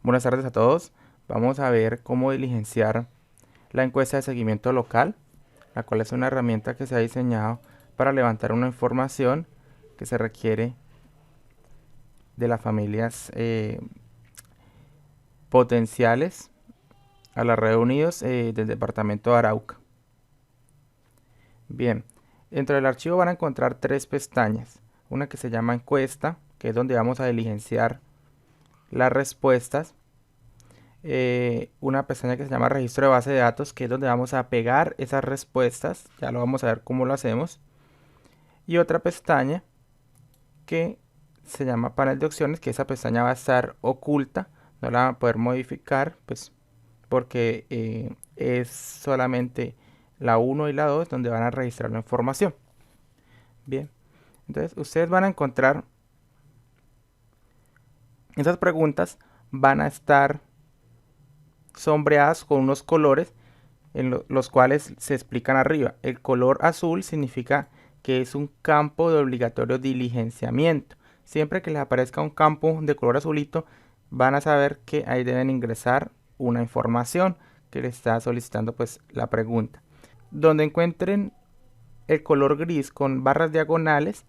Buenas tardes a todos. Vamos a ver cómo diligenciar la encuesta de seguimiento local, la cual es una herramienta que se ha diseñado para levantar una información que se requiere de las familias potenciales a la red Unidos del departamento de Arauca. Bien, dentro del archivo van a encontrar tres pestañas. Una que se llama encuesta, que es donde vamos a diligenciar las respuestas. Una pestaña que se llama registro de base de datos, que es donde vamos a pegar esas respuestas. Ya lo vamos a ver cómo lo hacemos. Y otra pestaña que se llama panel de opciones, que esa pestaña va a estar oculta, no la van a poder modificar, pues porque es solamente la 1 y la 2 donde van a registrar la información. Bien, entonces ustedes van a encontrar esas preguntas, van a estar sombreadas con unos colores en los cuales se explican arriba. El color azul significa que es un campo de obligatorio diligenciamiento. Siempre que les aparezca un campo de color azulito, van a saber que ahí deben ingresar una información que les está solicitando pues la pregunta. Donde encuentren el color gris con barras diagonales,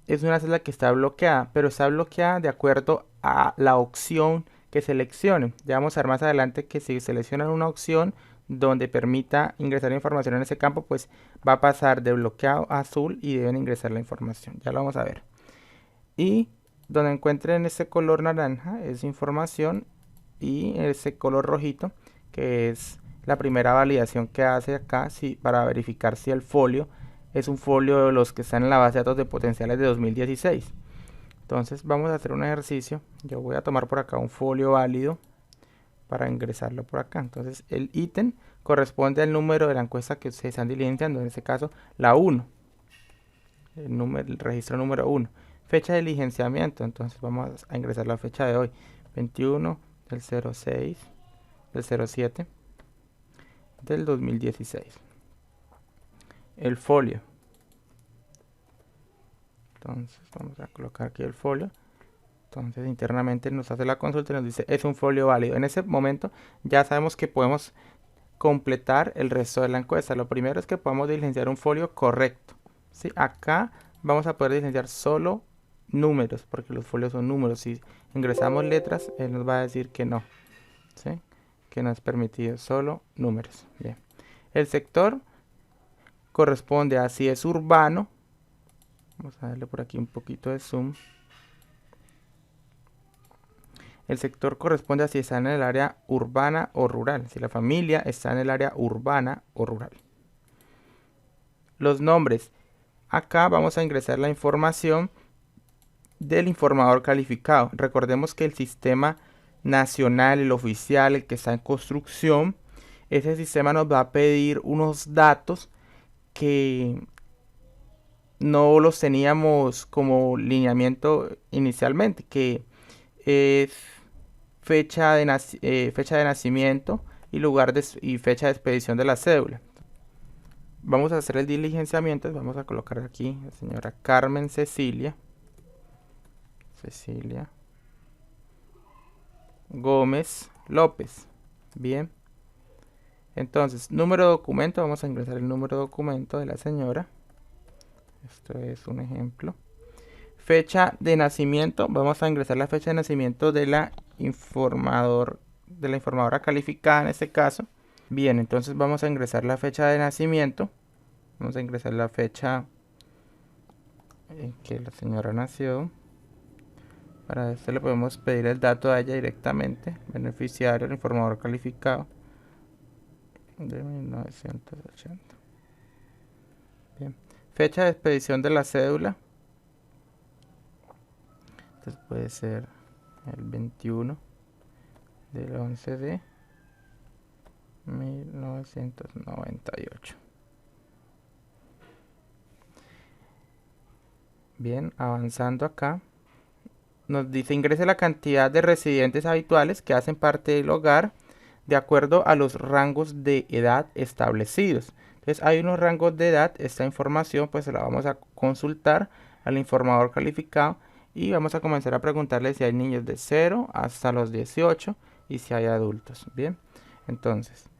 es una celda que está bloqueada, pero está bloqueada de acuerdo a la opción que seleccionen. Ya vamos a ver más adelante que si seleccionan una opción donde permita ingresar información en ese campo, pues va a pasar de bloqueado a azul y deben ingresar la información. Ya lo vamos a ver. Y donde encuentren ese color naranja es información, y ese color rojito que es la primera validación que hace acá para verificar si el folio es un folio de los que están en la base de datos de potenciales de 2016. Entonces vamos a hacer un ejercicio. Yo voy a tomar por acá un folio válido para ingresarlo por acá. Entonces el ítem corresponde al número de la encuesta que ustedes están diligenciando, en este caso la 1, el registro número 1. Fecha de diligenciamiento, entonces vamos a ingresar la fecha de hoy, 21 del 06 del 07 del 2016. El folio, entonces vamos a colocar aquí el folio. Entonces internamente nos hace la consulta y nos dice es un folio válido. En ese momento ya sabemos que podemos completar el resto de la encuesta. Lo primero es que podamos diligenciar un folio correcto, ¿sí? Acá vamos a poder diligenciar solo números, porque los folios son números. Si ingresamos letras, él nos va a decir que no, ¿sí? Que no es permitido, solo números. Bien. El sector corresponde a si es urbano. Vamos a darle por aquí un poquito de zoom. El sector corresponde a si está en el área urbana o rural, si la familia está en el área urbana o rural. Los nombres. Acá vamos a ingresar la información del informador calificado. Recordemos que el sistema nacional, el oficial, el que está en construcción, ese sistema nos va a pedir unos datos que no los teníamos como lineamiento inicialmente, que es fecha de nacimiento y y fecha de expedición de la cédula. Vamos a hacer el diligenciamiento. Vamos a colocar aquí la señora Carmen Cecilia Gómez López. Bien, entonces número de documento, vamos a ingresar el número de documento de la señora. Esto es un ejemplo. Fecha de nacimiento, vamos a ingresar la fecha de nacimiento de la informadora calificada en este caso. Bien, entonces vamos a ingresar la fecha de nacimiento. Vamos a ingresar la fecha en que la señora nació. Para esto le podemos pedir el dato a ella directamente. Beneficiario, el informador calificado de 1980. Bien. Fecha de expedición de la cédula. Entonces puede ser el 21 del 11 de 1998. Bien, avanzando acá, nos dice ingrese la cantidad de residentes habituales que hacen parte del hogar de acuerdo a los rangos de edad establecidos. Entonces hay unos rangos de edad. Esta información pues se la vamos a consultar al informador calificado Y vamos a comenzar a preguntarle si hay niños de 0 hasta los 18 y si hay adultos. Bien, entonces,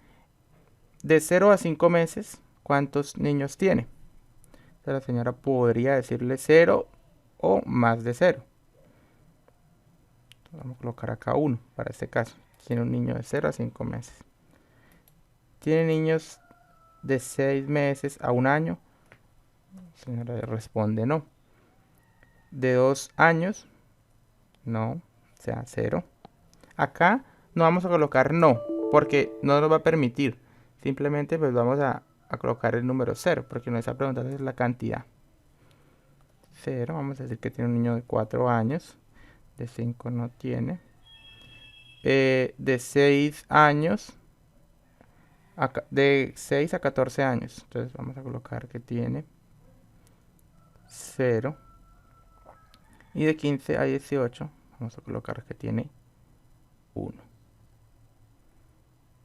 de 0 a 5 meses, ¿cuántos niños tiene? Entonces, la señora podría decirle 0 o más de 0. Vamos a colocar acá 1 para este caso. Tiene un niño de 0 a 5 meses. ¿Tiene niños de 6 meses a 1 año? La señora responde no. ¿De 2 años? No, o sea 0. Acá no vamos a colocar no, porque no nos va a permitir. Simplemente pues vamos a colocar el número 0, porque nos está preguntando es la cantidad. 0, vamos a decir que tiene un niño de 4 años. De 5 no tiene. De 6 años. De 6 a 14 años. Entonces vamos a colocar que tiene 0. Y de 15 a 18 vamos a colocar que tiene 1.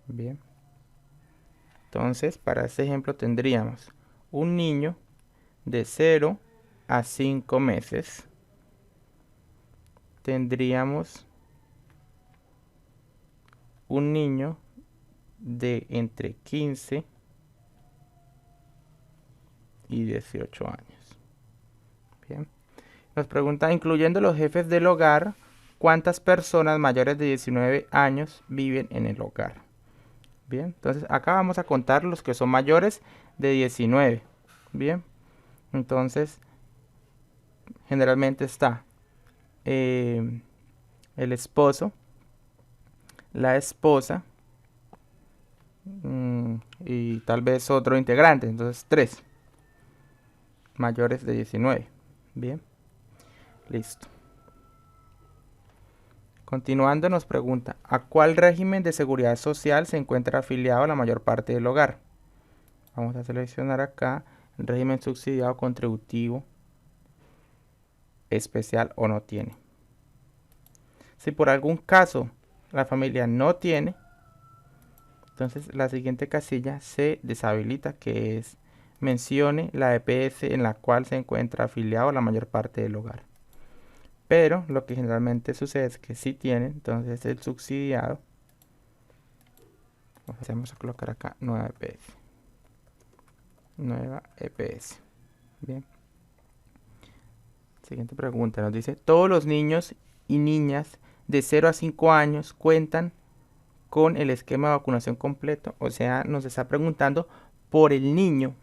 Bien. Entonces, para este ejemplo tendríamos un niño de 0 a 5 meses. Tendríamos un niño de entre 15 y 18 años. Bien. Nos pregunta, incluyendo los jefes del hogar, ¿cuántas personas mayores de 19 años viven en el hogar? Bien, entonces acá vamos a contar los que son mayores de 19. Bien, entonces generalmente está el esposo, la esposa y tal vez otro integrante. Entonces 3 mayores de 19. Bien, listo. Continuando nos pregunta, ¿a cuál régimen de seguridad social se encuentra afiliado la mayor parte del hogar? Vamos a seleccionar acá el régimen subsidiado contributivo especial o no tiene. Si por algún caso la familia no tiene, entonces la siguiente casilla se deshabilita, que es mencione la EPS en la cual se encuentra afiliado la mayor parte del hogar. Pero lo que generalmente sucede es que si tiene, entonces el subsidiado, vamos a colocar acá nueva EPS. Nueva EPS. Bien. Siguiente pregunta, nos dice, todos los niños y niñas de 0 a 5 años cuentan con el esquema de vacunación completo. O sea, nos está preguntando por el niño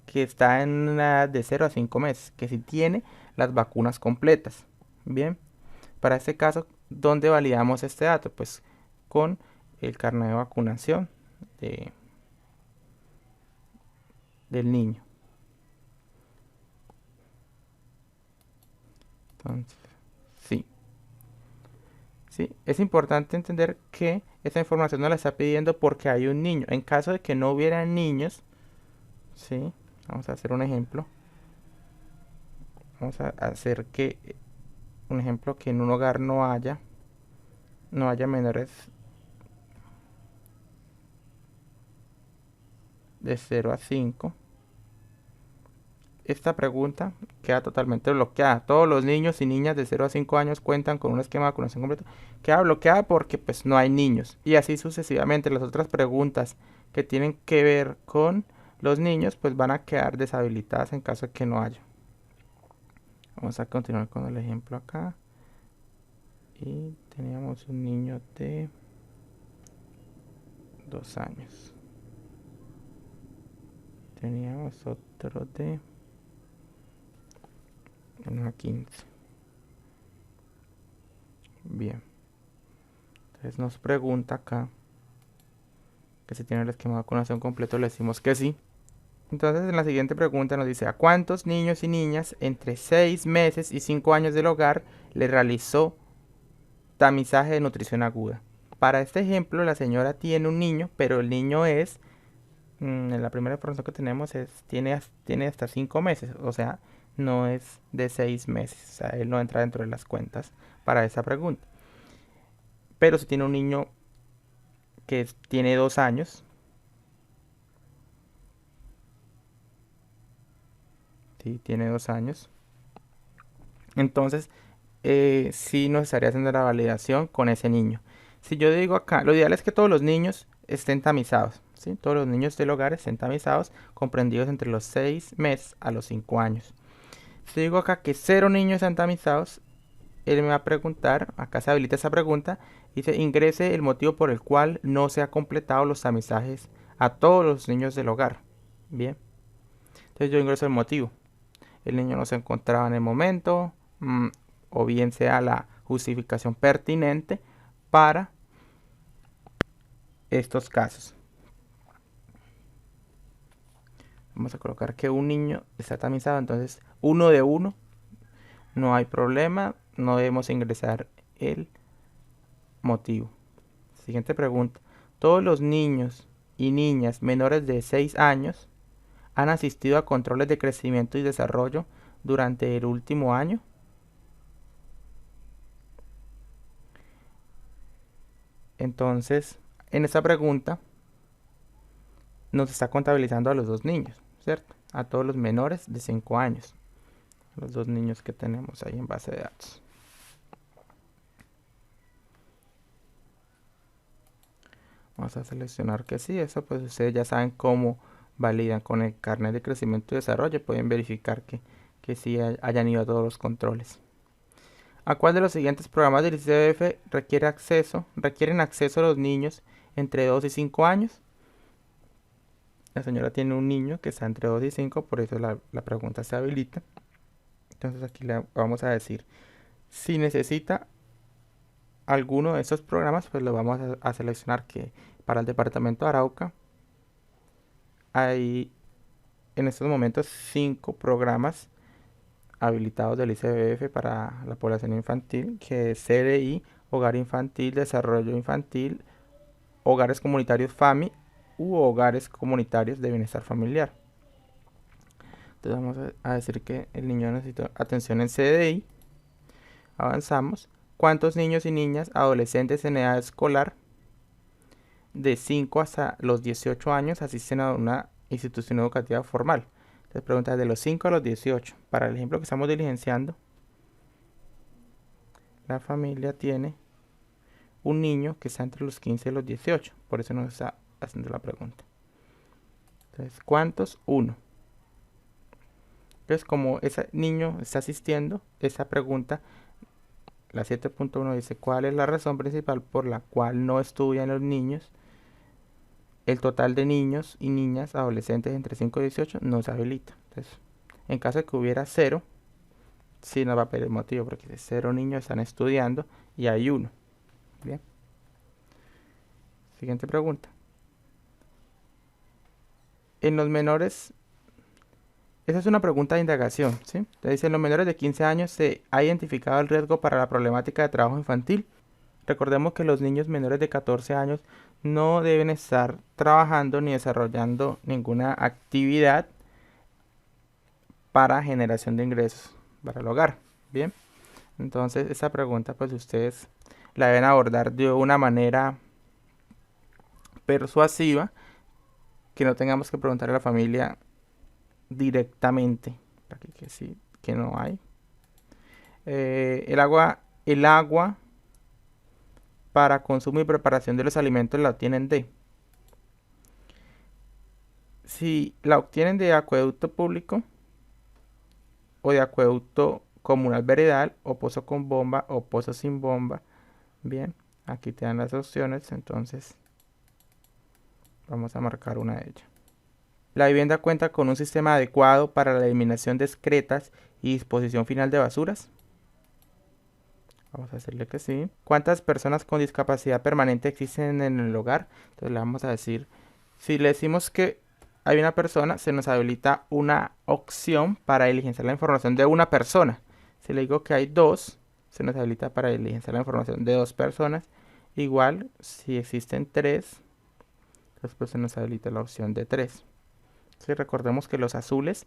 que está en una edad de 0 a 5 meses, que si tiene las vacunas completas. Bien, para este caso, ¿dónde validamos este dato? Pues con el carnet de vacunación del niño. Entonces, sí. Sí, es importante entender que esta información nos la está pidiendo porque hay un niño. En caso de que no hubiera niños, sí, vamos a hacer un ejemplo. Vamos a hacer que un ejemplo que en un hogar no haya menores de 0 a 5. Esta pregunta queda totalmente bloqueada. Todos los niños y niñas de 0 a 5 años cuentan con un esquema de vacunación completo. Queda bloqueada porque pues no hay niños. Y así sucesivamente las otras preguntas que tienen que ver con los niños pues van a quedar deshabilitadas en caso de que no haya. Vamos a continuar con el ejemplo acá. Y teníamos un niño de 2 años. Teníamos otro de 1 a 15. Bien. Entonces nos pregunta acá que si tiene el esquema de vacunación completo, le decimos que sí. Entonces en la siguiente pregunta nos dice, ¿a cuántos niños y niñas entre 6 meses y 5 años del hogar le realizó tamizaje de nutrición aguda? Para este ejemplo, la señora tiene un niño, pero el niño es, en la primera información que tenemos tiene hasta 5 meses, o sea, no es de 6 meses, o sea, él no entra dentro de las cuentas para esa pregunta. Pero si tiene un niño que tiene 2 años, ¿sí? Tiene 2 años, Entonces, sí nos estaría haciendo la validación con ese niño. Si yo digo acá, lo ideal es que todos los niños estén tamizados, ¿sí? Todos los niños del hogar estén tamizados, comprendidos entre los 6 meses a los 5 años. Si digo acá que 0 niños están tamizados, él me va a preguntar, acá se habilita esa pregunta, dice ingrese el motivo por el cual no se ha completado los tamizajes a todos los niños del hogar. Bien, entonces yo ingreso el motivo. El niño no se encontraba en el momento, o bien sea la justificación pertinente para estos casos. Vamos a colocar que un niño está tamizado, entonces 1 de 1, no hay problema, no debemos ingresar el motivo. Siguiente pregunta. ¿Todos los niños y niñas menores de 6 años han asistido a controles de crecimiento y desarrollo durante el último año? Entonces, en esta pregunta nos está contabilizando a los dos niños, ¿cierto? A todos los menores de 5 años. Los dos niños que tenemos ahí en base de datos. Vamos a seleccionar que sí, eso pues ustedes ya saben cómo validan con el carnet de crecimiento y desarrollo. Pueden verificar que sí hayan ido a todos los controles. ¿A cuál de los siguientes programas del ICBF requieren acceso a los niños entre 2 y 5 años? La señora tiene un niño que está entre 2 y 5, por eso la pregunta se habilita. Entonces aquí le vamos a decir, si necesita alguno de estos programas, pues lo vamos a seleccionar que para el departamento de Arauca hay en estos momentos 5 programas habilitados del ICBF para la población infantil, que es CDI, Hogar Infantil, Desarrollo Infantil, Hogares Comunitarios FAMI u Hogares Comunitarios de Bienestar Familiar. Entonces vamos a decir que el niño necesita atención en CDI. Avanzamos. ¿Cuántos niños y niñas adolescentes en edad escolar de 5 hasta los 18 años asisten a una institución educativa formal? Entonces pregunta de los 5 a los 18. Para el ejemplo que estamos diligenciando, la familia tiene un niño que está entre los 15 y los 18. Por eso nos está haciendo la pregunta. Entonces, ¿cuántos? 1. Entonces, como ese niño está asistiendo, esa pregunta, la 7.1 dice, ¿cuál es la razón principal por la cual no estudian los niños? El total de niños y niñas adolescentes entre 5 y 18 no se habilita. Entonces, en caso de que hubiera 0, sí nos va a pedir el motivo, porque 0 niños están estudiando y hay 1. Bien. Siguiente pregunta. En los menores, esa es una pregunta de indagación, ¿sí? Entonces dice, en los menores de 15 años se ha identificado el riesgo para la problemática de trabajo infantil. Recordemos que los niños menores de 14 años no deben estar trabajando ni desarrollando ninguna actividad para generación de ingresos para el hogar. Bien, entonces esta pregunta pues ustedes la deben abordar de una manera persuasiva, que no tengamos que preguntarle a la familia directamente, aquí que sí, que no hay. El agua para consumo y preparación de los alimentos la obtienen de, si la obtienen de acueducto público o de acueducto comunal veredal o pozo con bomba o pozo sin bomba. Bien, aquí te dan las opciones, entonces vamos a marcar una de ellas. La vivienda cuenta con un sistema adecuado para la eliminación de excretas y disposición final de basuras. Vamos a decirle que sí. ¿Cuántas personas con discapacidad permanente existen en el hogar? Entonces le vamos a decir, si le decimos que hay una persona, se nos habilita una opción para diligenciar la información de una persona. Si le digo que hay 2, se nos habilita para diligenciar la información de 2 personas. Igual, si existen 3, después se nos habilita la opción de 3. Si recordemos que los azules,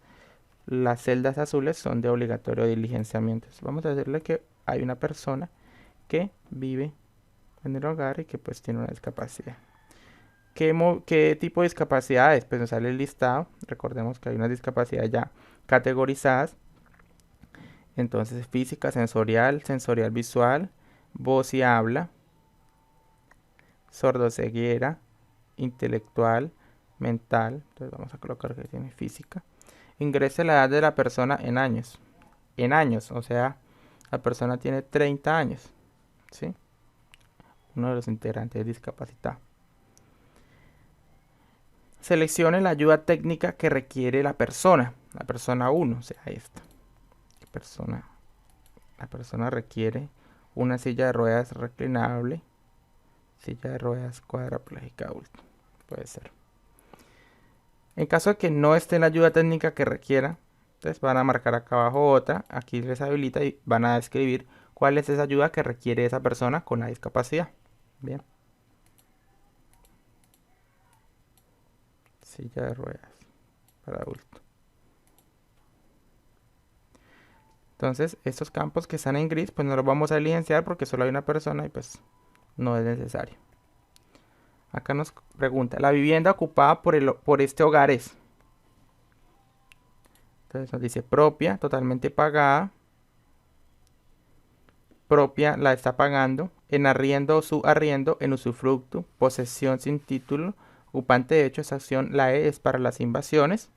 las celdas azules son de obligatorio diligenciamiento. Entonces, vamos a decirle que hay una persona que vive en el hogar y que pues tiene una discapacidad. ¿Qué tipo de discapacidades? Pues nos sale el listado. Recordemos que hay unas discapacidades ya categorizadas. Entonces física, sensorial, sensorial visual, voz y habla, sordoceguera, intelectual, mental. Entonces vamos a colocar que tiene física. Ingrese la edad de la persona en años. En años, o sea, la persona tiene 30 años, ¿sí? Uno de los integrantes es discapacitado. Seleccione la ayuda técnica que requiere la persona 1, o sea, esta. La persona requiere una silla de ruedas reclinable, silla de ruedas cuadraplégica adulto, puede ser. En caso de que no esté la ayuda técnica que requiera, entonces van a marcar acá abajo otra, aquí les habilita y van a describir cuál es esa ayuda que requiere esa persona con la discapacidad. Bien. Silla de ruedas para adulto. Entonces, estos campos que están en gris, pues no los vamos a diligenciar porque solo hay una persona y pues no es necesario. Acá nos pregunta, ¿la vivienda ocupada por este hogar es? Entonces nos dice propia, totalmente pagada. Propia la está pagando. En arriendo o subarriendo, en usufructo, posesión sin título, ocupante de hecho, esa acción, la E es para las invasiones.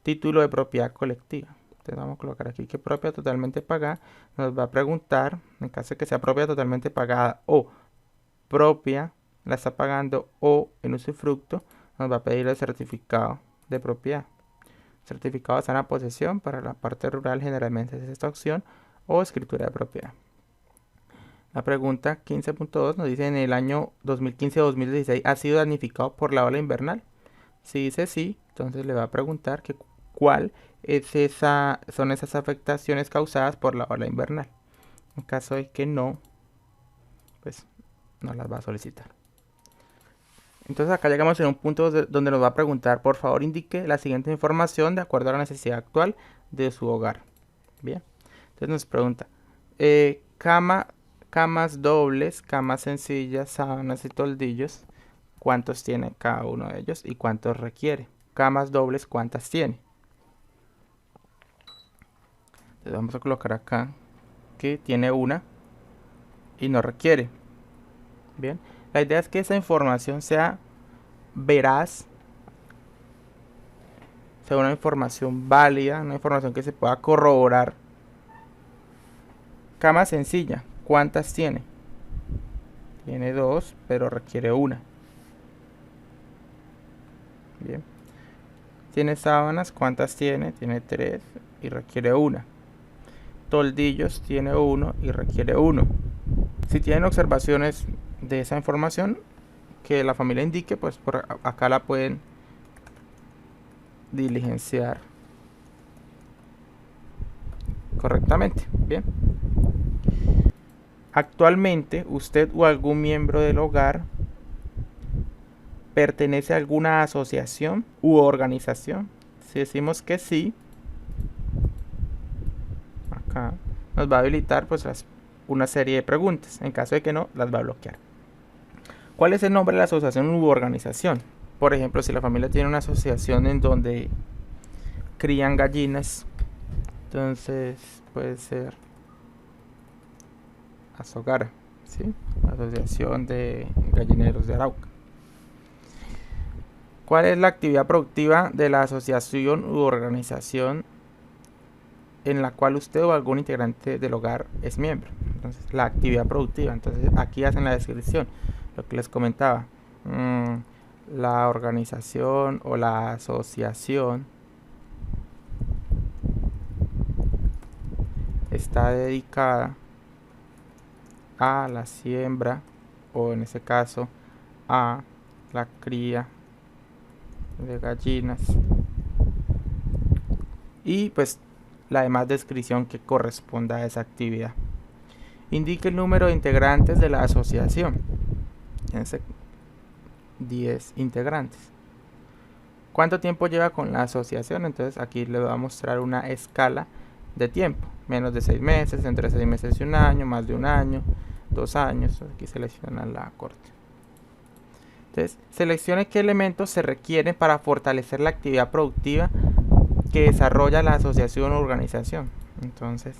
Título de propiedad colectiva. Entonces vamos a colocar aquí que propia totalmente pagada. Nos va a preguntar, en caso de que sea propia totalmente pagada o propia la está pagando o en usufructo, nos va a pedir el certificado de propiedad. Certificado de sana posesión para la parte rural generalmente es esta opción o escritura de propiedad. La pregunta 15.2 nos dice, en el año 2015-2016 ¿ha sido damnificado por la ola invernal? Si dice sí, entonces le va a preguntar que cuál son esas afectaciones causadas por la ola invernal. En caso de que no, pues no las va a solicitar. Entonces acá llegamos en un punto donde nos va a preguntar, por favor indique la siguiente información de acuerdo a la necesidad actual de su hogar. Bien, entonces nos pregunta, camas dobles, camas sencillas, sábanas y toldillos, ¿cuántos tiene cada uno de ellos y cuántos requiere? Camas dobles, ¿cuántas tiene? Entonces vamos a colocar acá que tiene una y no requiere. Bien, la idea es que esa información sea veraz, sea una información válida, una información que se pueda corroborar. Cama sencilla, ¿cuántas tiene? Tiene 2, pero requiere una. Bien. Tiene sábanas, ¿cuántas tiene? Tiene 3 y requiere una. Toldillos tiene 1 y requiere 1. Si tienen observaciones de esa información que la familia indique, pues por acá la pueden diligenciar correctamente. Bien. Actualmente, usted o algún miembro del hogar pertenece a alguna asociación u organización. Si decimos que sí, acá nos va a habilitar pues una serie de preguntas. En caso de que no, las va a bloquear. ¿Cuál es el nombre de la asociación u organización? Por ejemplo, si la familia tiene una asociación en donde crían gallinas, entonces puede ser Azogara, ¿sí? Asociación de Gallineros de Arauca. ¿Cuál es la actividad productiva de la asociación u organización en la cual usted o algún integrante del hogar es miembro? Entonces, la actividad productiva. Entonces, aquí hacen la descripción, lo que les comentaba. La organización o la asociación está dedicada a la siembra, o en ese caso a la cría de gallinas, y pues la demás descripción que corresponda a esa actividad. Indique el número de integrantes de la asociación. 10 integrantes. ¿Cuánto tiempo lleva con la asociación? Entonces aquí le voy a mostrar una escala de tiempo. Menos de 6 meses, entre 6 meses y un año, más de un año, 2 años. Aquí selecciona la corte. Entonces, seleccione qué elementos se requieren para fortalecer la actividad productiva que desarrolla la asociación o organización. Entonces,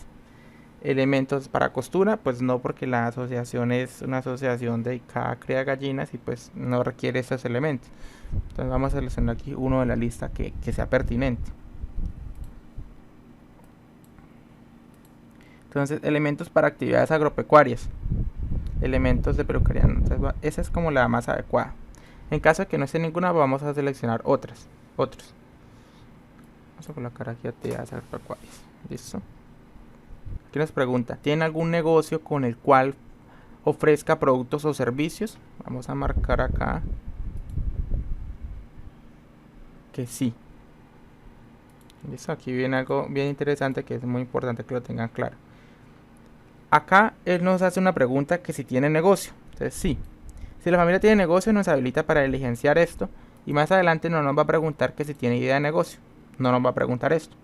Elementos para costura, pues no, porque la asociación es una asociación dedicada a criar gallinas y pues no requiere esos elementos. Entonces vamos a seleccionar aquí uno de la lista que sea pertinente. Entonces, elementos para actividades agropecuarias, elementos de peluquería. Entonces, esa es como la más adecuada. En caso de que no esté ninguna, vamos a seleccionar otros. Vamos a colocar aquí actividades agropecuarias. Listo. Aquí nos pregunta, ¿tiene algún negocio con el cual ofrezca productos o servicios? Vamos a marcar acá que sí. Listo. Aquí viene algo bien interesante que es muy importante que lo tengan claro. Acá él nos hace una pregunta que si tiene negocio. Entonces sí. Si la familia tiene negocio, nos habilita para diligenciar esto. Y más adelante no nos va a preguntar que si tiene idea de negocio. No nos va a preguntar esto.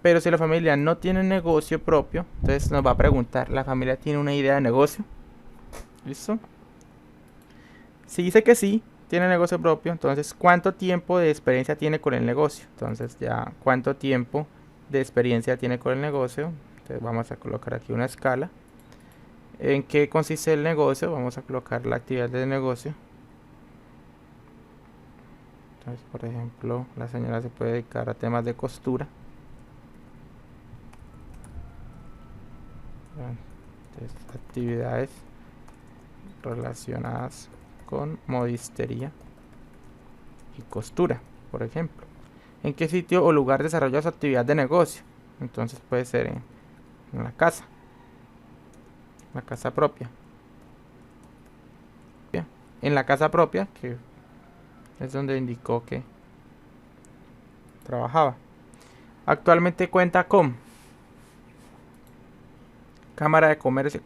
Pero si la familia no tiene negocio propio, entonces nos va a preguntar, ¿la familia tiene una idea de negocio? ¿Listo? Si dice que sí, tiene negocio propio, entonces ¿cuánto tiempo de experiencia tiene con el negocio? Entonces ya, ¿cuánto tiempo de experiencia tiene con el negocio? Entonces vamos a colocar aquí una escala. ¿En qué consiste el negocio? Vamos a colocar la actividad del negocio. Entonces, por ejemplo, la señora se puede dedicar a temas de costura. Entonces, actividades relacionadas con modistería y costura, por ejemplo. ¿En qué sitio o lugar desarrolla su actividad de negocio? Entonces puede ser en la casa propia. En la casa propia, que es donde indicó que trabajaba. Actualmente cuenta con Cámara de Comercio,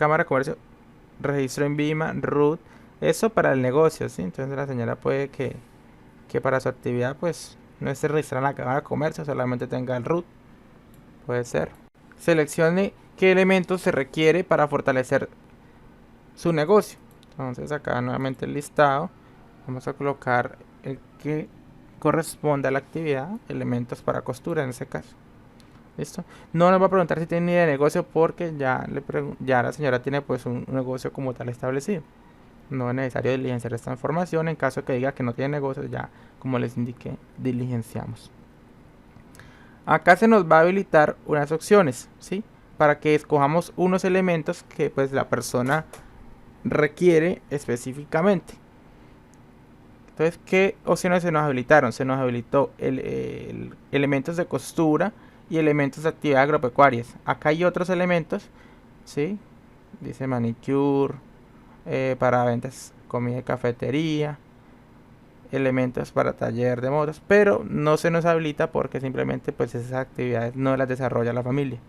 registro en Vima, RUT, eso para el negocio, ¿sí? Entonces la señora puede que para su actividad pues no esté registrada en la Cámara de Comercio, solamente tenga el RUT, puede ser. Seleccione qué elementos se requiere para fortalecer su negocio. Entonces acá nuevamente el listado, vamos a colocar el que corresponde a la actividad, elementos para costura en ese caso. ¿Listo? No nos va a preguntar si tiene idea de negocio porque ya la señora tiene pues un negocio como tal establecido. No es necesario diligenciar esta información. En caso que diga que no tiene negocio, ya como les indiqué, diligenciamos. Acá se nos va a habilitar unas opciones, ¿sí? Para que escojamos unos elementos que pues la persona requiere específicamente. Entonces, ¿qué opciones se nos habilitaron? Se nos habilitó elementos de costura y elementos de actividades agropecuarias. Acá hay otros elementos, ¿sí? Dice manicure, para ventas, comida y cafetería, elementos para taller de motos, pero no se nos habilita porque simplemente pues esas actividades no las desarrolla la familia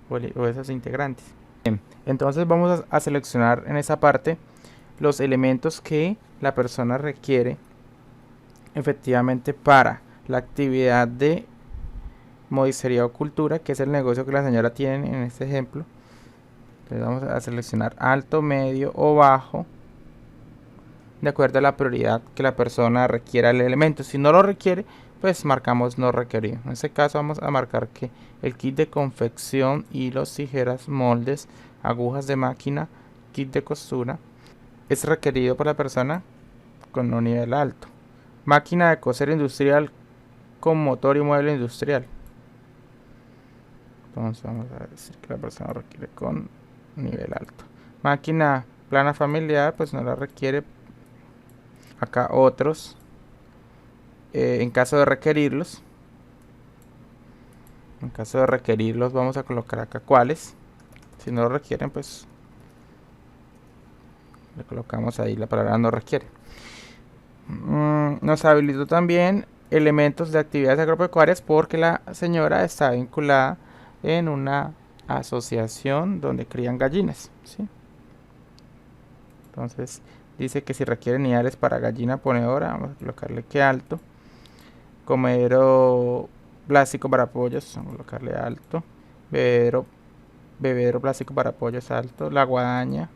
o esos integrantes. Bien, entonces vamos a seleccionar en esa parte los elementos que la persona requiere efectivamente para la actividad de modistería o cultura, que es el negocio que la señora tiene en este ejemplo. Entonces vamos a seleccionar alto, medio o bajo de acuerdo a la prioridad que la persona requiera el elemento. Si no lo requiere, pues marcamos no requerido. En este caso vamos a marcar que el kit de confección, hilos, tijeras, moldes, agujas de máquina, kit de costura es requerido por la persona con un nivel alto. Máquina de coser industrial con motor y mueble industrial. Entonces vamos a decir que la persona requiere con nivel alto. Máquina plana familiar, pues no la requiere. Acá otros, en caso de requerirlos. En caso de requerirlos vamos a colocar acá cuáles. Si no lo requieren, pues le colocamos ahí la palabra no requiere. Nos habilitó también elementos de actividades agropecuarias porque la señora está vinculada en una asociación donde crían gallinas, ¿sí? Entonces dice que si requiere niveles para gallina ponedora, vamos a colocarle que alto. Comedero plástico para pollos, vamos a colocarle alto. Bebedero plástico para pollos alto. La guadaña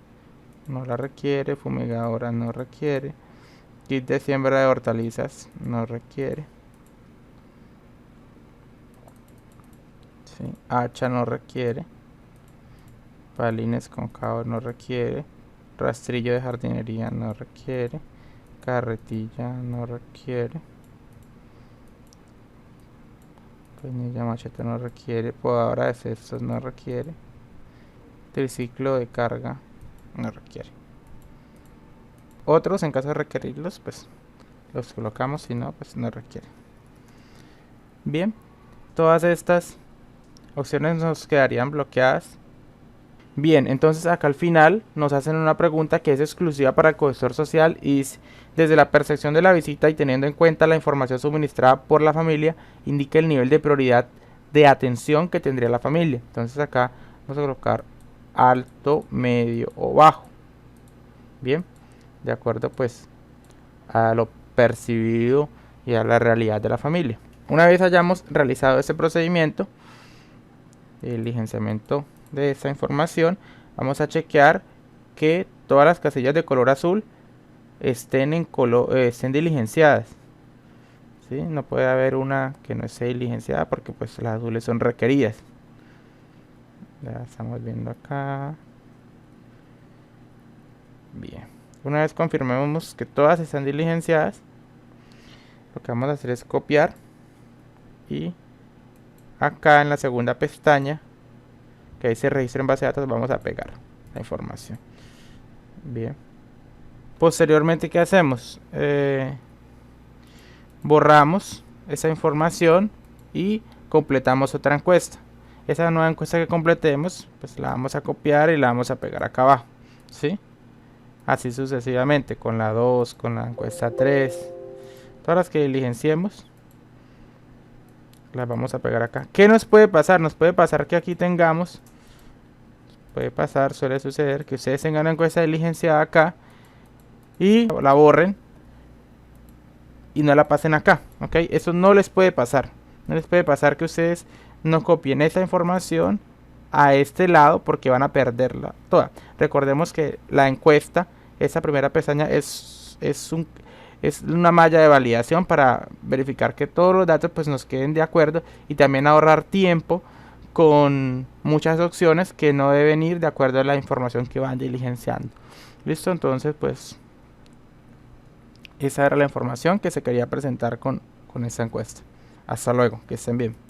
no la requiere. Fumigadora no requiere. Kit de siembra de hortalizas no requiere. Sí, hacha no requiere. balines con cabo no requiere, rastrillo de jardinería no requiere, carretilla no requiere, peinilla machete no requiere, podadora de cestos no requiere, triciclo de carga no requiere. Otros, en caso de requerirlos, pues los colocamos, si no, pues no requiere. Bien, todas estas opciones nos quedarían bloqueadas. Bien, entonces acá al final nos hacen una pregunta que es exclusiva para el cogestor social y dice: desde la percepción de la visita y teniendo en cuenta la información suministrada por la familia, indica el nivel de prioridad de atención que tendría la familia. Entonces acá vamos a colocar alto, medio o bajo. Bien, de acuerdo pues a lo percibido y a la realidad de la familia. Una vez hayamos realizado este procedimiento de diligenciamiento de esta información, vamos a chequear que todas las casillas de color azul estén diligenciadas. ¿Sí? No puede haber una que no esté diligenciada porque pues las azules son requeridas. Ya estamos viendo acá. Bien, una vez confirmemos que todas están diligenciadas, lo que vamos a hacer es copiar y acá en la segunda pestaña que dice registro en base de datos vamos a pegar la información. Bien, posteriormente, ¿qué hacemos? Borramos esa información y completamos otra encuesta. Esa nueva encuesta que completemos, pues la vamos a copiar y la vamos a pegar acá abajo, ¿sí? Así sucesivamente, con la 2, con la encuesta 3, todas las que diligenciemos, las vamos a pegar acá. ¿Qué nos puede pasar? Nos puede pasar que aquí tengamos, suele suceder que ustedes tengan una encuesta diligenciada acá y la borren y no la pasen acá, ¿ok? Eso no les puede pasar. No les puede pasar que ustedes no copien esta información a este lado porque van a perderla toda. Recordemos que la encuesta, esta primera pestaña es una malla de validación para verificar que todos los datos pues nos queden de acuerdo y también ahorrar tiempo con muchas opciones que no deben ir de acuerdo a la información que van diligenciando. Listo, entonces pues esa era la información que se quería presentar con esta encuesta. Hasta luego, que estén bien.